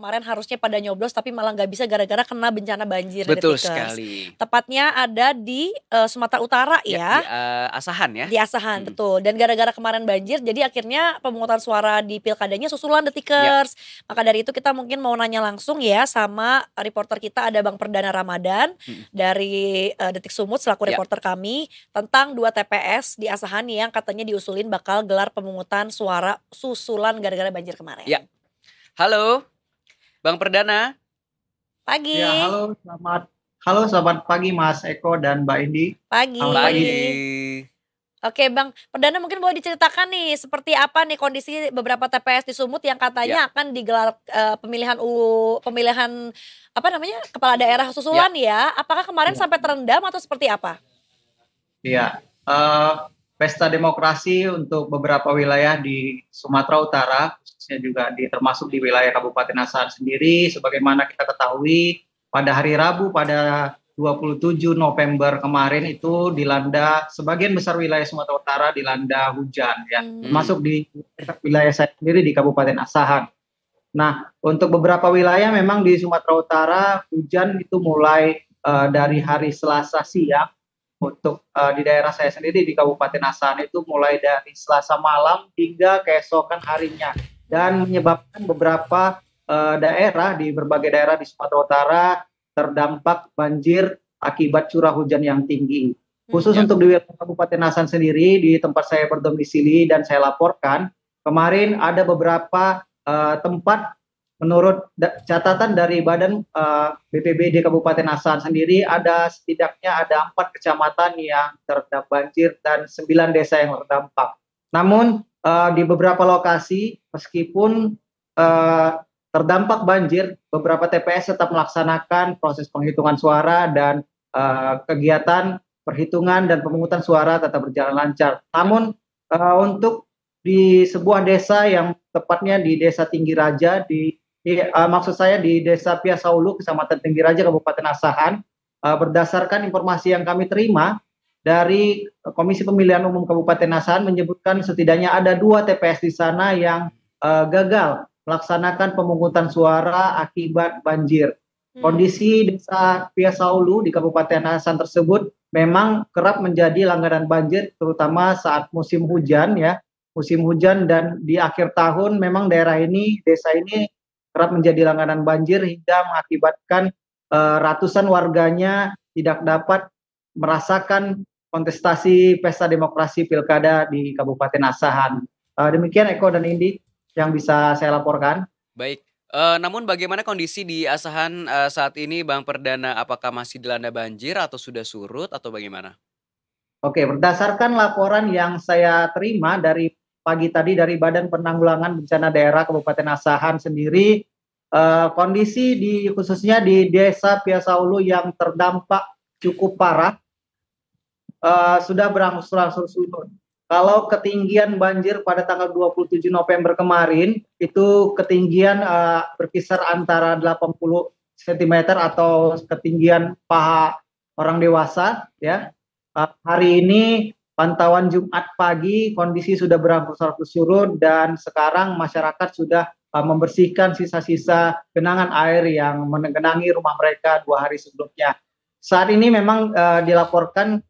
kemarin harusnya pada nyoblos tapi malah nggak bisa gara-gara kena bencana banjir nih Betul Detikers. sekali. Tepatnya ada di Sumatera Utara Ya, ya. di Asahan ya. Di Asahan, Mhm. betul. Dan gara-gara kemarin banjir, jadi akhirnya pemungutan suara di pilkadanya susulan Ya. Detikers. Maka dari itu kita mungkin mau nanya langsung ya sama reporter kita ada Bang Perdana Ramadan Mhm. dari Detik Sumut selaku Ya. reporter kami tentang 2 TPS di Asahan yang katanya diusulin bakal gelar pemungutan suara susulan gara-gara banjir kemarin. Ya. Halo, Bang Perdana. Ya, Pagi. selamat pagi Mas Eko dan Mbak Indi. Pagi. Selamat pagi. Oke Bang Perdana, mungkin boleh diceritakan nih seperti apa nih kondisi beberapa TPS di Sumut yang katanya akan digelar pemilihan apa namanya kepala daerah susulan ya. Apakah kemarin sampai terendam atau seperti apa? Iya, pesta demokrasi untuk beberapa wilayah di Sumatera Utara, khususnya juga termasuk di wilayah Kabupaten Asahan sendiri, sebagaimana kita ketahui pada hari Rabu pada 27 November kemarin itu dilanda sebagian besar wilayah Sumatera Utara dilanda hujan ya, termasuk di wilayah saya sendiri di Kabupaten Asahan. Nah, untuk beberapa wilayah memang di Sumatera Utara hujan itu mulai dari hari Selasa siang. Untuk di daerah saya sendiri di Kabupaten Asahan itu mulai dari Selasa malam hingga keesokan harinya dan menyebabkan beberapa daerah di berbagai daerah di Sumatera Utara terdampak banjir akibat curah hujan yang tinggi. Khusus untuk di wilayah Kabupaten Asahan sendiri di tempat saya berdomisili dan saya laporkan kemarin ada beberapa tempat. Menurut catatan dari Badan BPBD Kabupaten Asahan sendiri setidaknya ada 4 kecamatan yang terdampak banjir dan 9 desa yang terdampak. Namun di beberapa lokasi meskipun terdampak banjir, beberapa TPS tetap melaksanakan proses penghitungan suara dan kegiatan perhitungan dan pemungutan suara tetap berjalan lancar. Namun untuk di sebuah desa yang tepatnya di Desa Tinggi Raja maksud saya di Desa Piasaulu, Kecamatan Tinggi Raja, Kabupaten Asahan, berdasarkan informasi yang kami terima dari Komisi Pemilihan Umum Kabupaten Asahan menyebutkan setidaknya ada 2 TPS di sana yang gagal melaksanakan pemungutan suara akibat banjir. Kondisi Desa Piasaulu di Kabupaten Asahan tersebut memang kerap menjadi langganan banjir, terutama saat musim hujan ya, musim hujan dan di akhir tahun memang desa ini kerap menjadi langganan banjir hingga mengakibatkan ratusan warganya tidak dapat merasakan kontestasi pesta demokrasi pilkada di Kabupaten Asahan. Demikian Eko dan Indi yang bisa saya laporkan. Baik, namun bagaimana kondisi di Asahan saat ini Bang Perdana? Apakah masih dilanda banjir atau sudah surut atau bagaimana? Oke, berdasarkan laporan yang saya terima dari pagi tadi dari Badan Penanggulangan Bencana Daerah Kabupaten Asahan sendiri, kondisi khususnya di Desa Piasaulu yang terdampak cukup parah sudah berangsur-angsur surut. Kalau ketinggian banjir pada tanggal 27 November kemarin itu ketinggian berkisar antara 80 cm atau ketinggian paha orang dewasa ya. Hari ini pantauan Jumat pagi kondisi sudah berangsur-angsur surut dan sekarang masyarakat sudah membersihkan sisa-sisa genangan air yang menggenangi rumah mereka 2 hari sebelumnya. Saat ini memang dilaporkan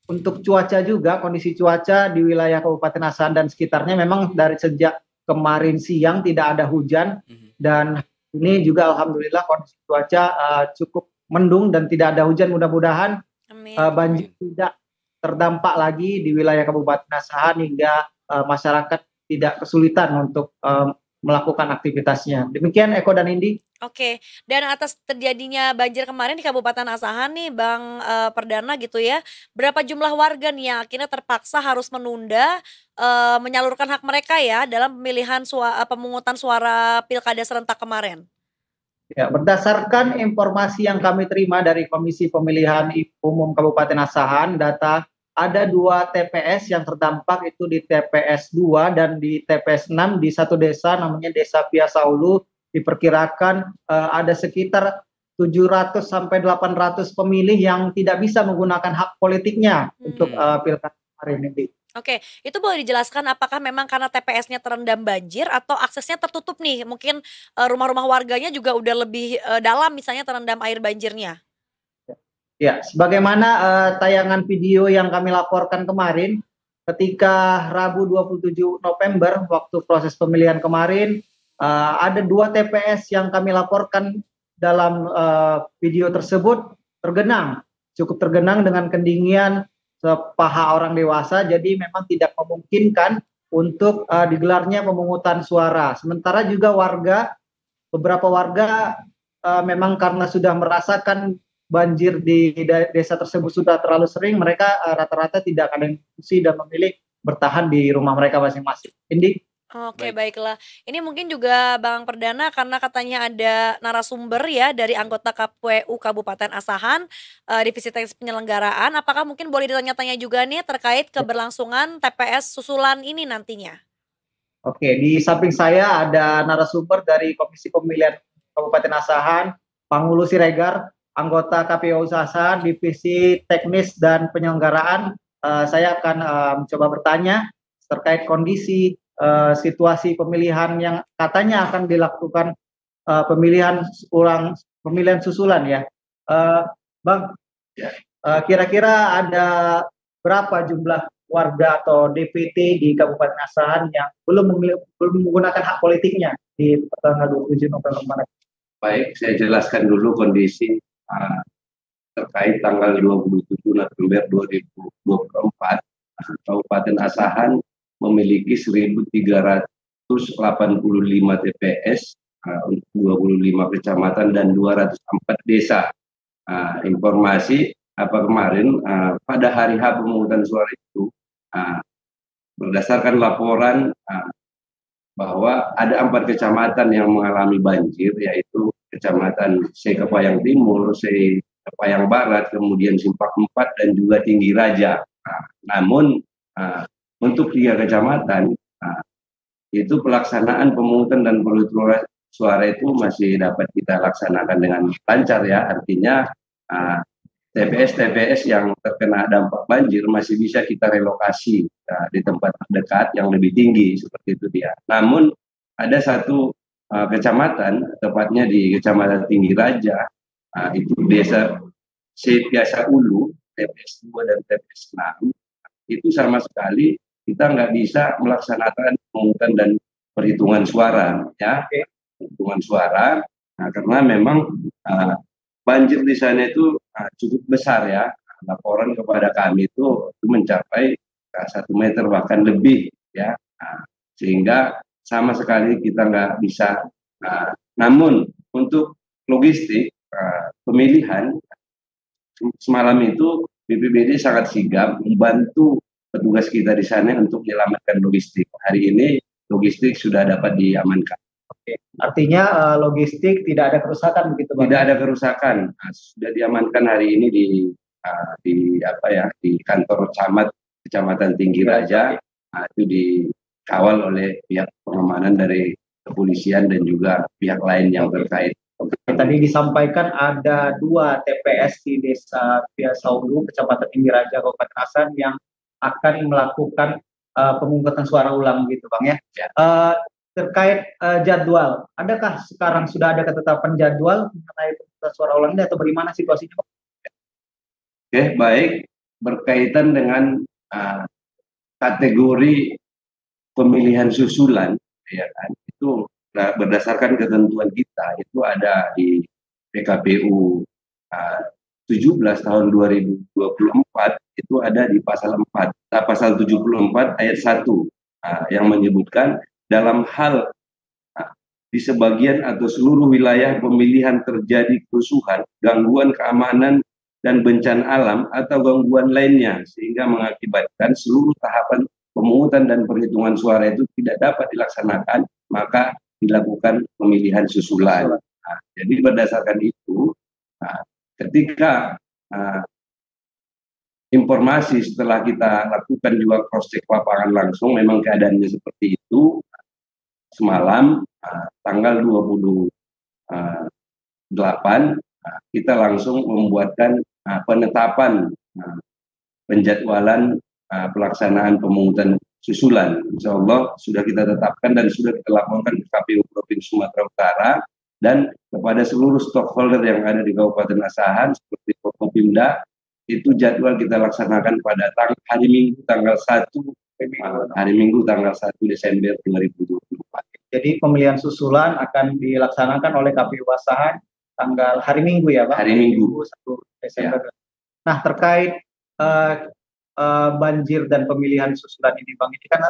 untuk cuaca juga, kondisi cuaca di wilayah Kabupaten Asahan dan sekitarnya memang dari sejak kemarin siang tidak ada hujan dan ini juga alhamdulillah kondisi cuaca cukup mendung dan tidak ada hujan. Mudah-mudahan banjir tidak terdampak lagi di wilayah Kabupaten Asahan hingga masyarakat tidak kesulitan untuk melakukan aktivitasnya. Demikian Eko dan Indi. Oke, dan atas terjadinya banjir kemarin di Kabupaten Asahan nih Bang Perdana gitu ya, berapa jumlah warga nih yang akhirnya terpaksa harus menunda menyalurkan hak mereka ya dalam pemilihan pemungutan suara pilkada serentak kemarin? Ya, berdasarkan informasi yang kami terima dari Komisi Pemilihan Umum Kabupaten Asahan, data ada 2 TPS yang terdampak itu di TPS 2 dan di TPS 6 di satu desa namanya Desa Piasaulu. Diperkirakan ada sekitar 700 sampai 800 pemilih yang tidak bisa menggunakan hak politiknya untuk pilkada kemarin ini. Oke, itu boleh dijelaskan apakah memang karena TPS-nya terendam banjir atau aksesnya tertutup nih? Mungkin, rumah-rumah warganya juga udah lebih, dalam misalnya terendam air banjirnya? Ya, sebagaimana tayangan video yang kami laporkan kemarin, ketika Rabu 27 November waktu proses pemilihan kemarin, ada 2 TPS yang kami laporkan dalam video tersebut tergenang, cukup tergenang dengan ketinggian sepaha orang dewasa, jadi memang tidak memungkinkan untuk digelarnya pemungutan suara. Sementara juga beberapa warga memang karena sudah merasakan banjir di desa tersebut sudah terlalu sering, mereka rata-rata tidak akan mengungsi dan memilih bertahan di rumah mereka masing-masing. Indi? Oke, Baik. baiklah. Ini mungkin juga Bang Perdana karena katanya ada narasumber ya dari anggota KPU Kabupaten Asahan, Divisi Teknis Penyelenggaraan. Apakah mungkin boleh ditanya-tanya juga nih terkait keberlangsungan TPS susulan ini nantinya? Oke, di samping saya ada narasumber dari Komisi Pemilihan Kabupaten Asahan, Panghulu Siregar, anggota KPU Asahan, Divisi Teknis dan Penyelenggaraan. Saya akan mencoba bertanya terkait kondisi situasi pemilihan yang katanya akan dilakukan pemilihan susulan ya. Bang, kira-kira ada berapa jumlah warga atau DPT di Kabupaten Asahan yang belum menggunakan hak politiknya di tanggal 27 November kemarin? Baik, saya jelaskan dulu kondisi uh, terkait tanggal 27 November 2024. Kabupaten Asahan memiliki 1.385 TPS untuk 25 kecamatan dan 204 desa. Informasi kemarin pada hari H pemungutan suara itu, berdasarkan laporan bahwa ada 4 kecamatan yang mengalami banjir, yaitu Kecamatan Sekepayang Timur, Sekepayang Barat, kemudian Simpak 4, dan juga Tinggi Raja. Namun untuk 3 kecamatan itu pelaksanaan pemungutan dan perolehan suara itu masih dapat kita laksanakan dengan lancar ya. Artinya TPS-TPS yang terkena dampak banjir masih bisa kita relokasi di tempat terdekat yang lebih tinggi, seperti itu dia. Namun ada satu kecamatan, tepatnya di Kecamatan Tinggi Raja, itu desa Setiasa Ulu, TPS 2 dan TPS 6, itu sama sekali kita nggak bisa melaksanakan pemungutan dan perhitungan suara, ya. Perhitungan suara, karena memang banjir di sana itu cukup besar ya. Laporan kepada kami itu mencapai 1 meter bahkan lebih ya. Sehingga sama sekali kita nggak bisa. Namun untuk logistik pemilihan semalam itu BPBD sangat sigap membantu petugas kita di sana untuk menyelamatkan logistik. Hari ini logistik sudah dapat diamankan. Oke. Artinya logistik tidak ada kerusakan begitu, Bang? Tidak ada kerusakan. Sudah diamankan hari ini di kantor camat Kecamatan Tinggi Raja. Itu dikawal oleh pihak pengamanan dari kepolisian dan juga pihak lain yang terkait. Tadi disampaikan ada 2 TPS di Desa Piasaulu, Kecamatan Tinggi Raja, Kabupaten Asahan yang akan melakukan pemungutan suara ulang gitu, Bang ya. Terkait jadwal, adakah sekarang sudah ada ketetapan jadwal mengenai pemungutan suara ulang ini atau bagaimana situasinya, Bang? Oke, baik. Berkaitan dengan kategori pemilihan susulan, ya kan, itu berdasarkan ketentuan kita itu ada di PKPU 17 tahun 2024 itu ada di pasal 4, pasal 74 ayat 1 yang menyebutkan dalam hal di sebagian atau seluruh wilayah pemilihan terjadi kerusuhan, gangguan keamanan dan bencana alam atau gangguan lainnya sehingga mengakibatkan seluruh tahapan pemungutan dan perhitungan suara itu tidak dapat dilaksanakan, maka dilakukan pemilihan susulan. Jadi berdasarkan itu, ketika informasi setelah kita lakukan juga cross check lapangan langsung, memang keadaannya seperti itu. Semalam tanggal 28 kita langsung membuatkan penetapan penjadwalan pelaksanaan pemungutan susulan. Insya Allah sudah kita tetapkan dan sudah kita laporkan ke KPU Provinsi Sumatera Utara dan kepada seluruh stakeholder yang ada di Kabupaten Asahan seperti Forkopimda, itu jadwal kita laksanakan pada hari Minggu tanggal 1 Desember 2024. Jadi pemilihan susulan akan dilaksanakan oleh KPU Asahan tanggal hari Minggu ya, Bang? Hari Minggu 1 Desember. Ya. Nah, terkait banjir dan pemilihan susulan ini, Bang, ini kan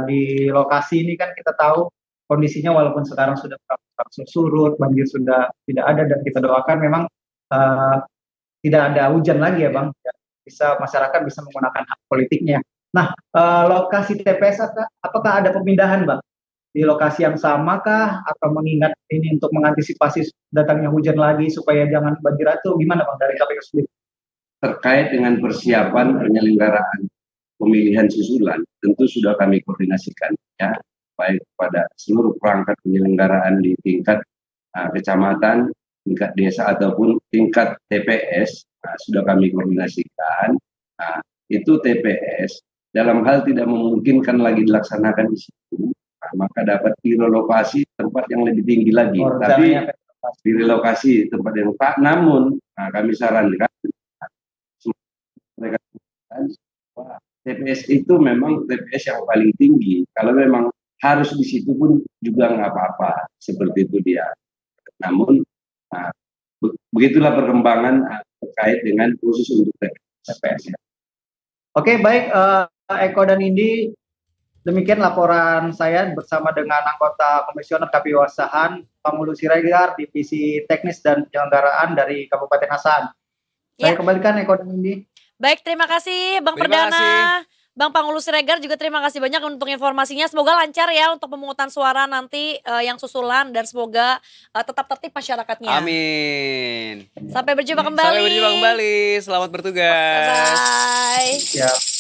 di lokasi ini kan kita tahu kondisinya walaupun sekarang sudah surut, banjir sudah tidak ada dan kita doakan memang tidak ada hujan lagi ya, Bang. Bisa masyarakat bisa menggunakan hak politiknya. Nah, lokasi TPS apakah ada pemindahan, Bang? Di lokasi yang sama kah? Atau mengingat ini untuk mengantisipasi datangnya hujan lagi supaya jangan banjir itu gimana, Bang, dari KPU sendiri? Terkait dengan persiapan penyelenggaraan pemilihan susulan, tentu sudah kami koordinasikan ya, baik pada seluruh perangkat penyelenggaraan di tingkat kecamatan, tingkat desa ataupun tingkat TPS, sudah kami koordinasikan. Nah, itu TPS dalam hal tidak memungkinkan lagi dilaksanakan di situ, maka dapat direlokasi tempat yang lebih tinggi lagi. Tapi direlokasi tempat yang tak, namun kami sarankan mereka TPS itu memang TPS yang paling tinggi. Kalau memang harus di situ pun juga nggak apa-apa, seperti itu dia. Namun begitulah perkembangan terkait dengan khusus untuk TPS. Oke, baik Eko dan Indi, demikian laporan saya bersama dengan anggota Komisioner KPU Asahan, Pangulu Siregar, Divisi Teknis dan Penyelenggaraan dari Kabupaten Asahan. Saya kembalikan Eko dan Indi. Baik, terima kasih Bang Perdana. Bang Pangulu Siregar juga terima kasih banyak untuk informasinya. Semoga lancar ya untuk pemungutan suara nanti yang susulan dan semoga tetap tertib masyarakatnya. Amin. Sampai berjumpa kembali. Sampai berjumpa kembali. Selamat bertugas. Bye. Siap.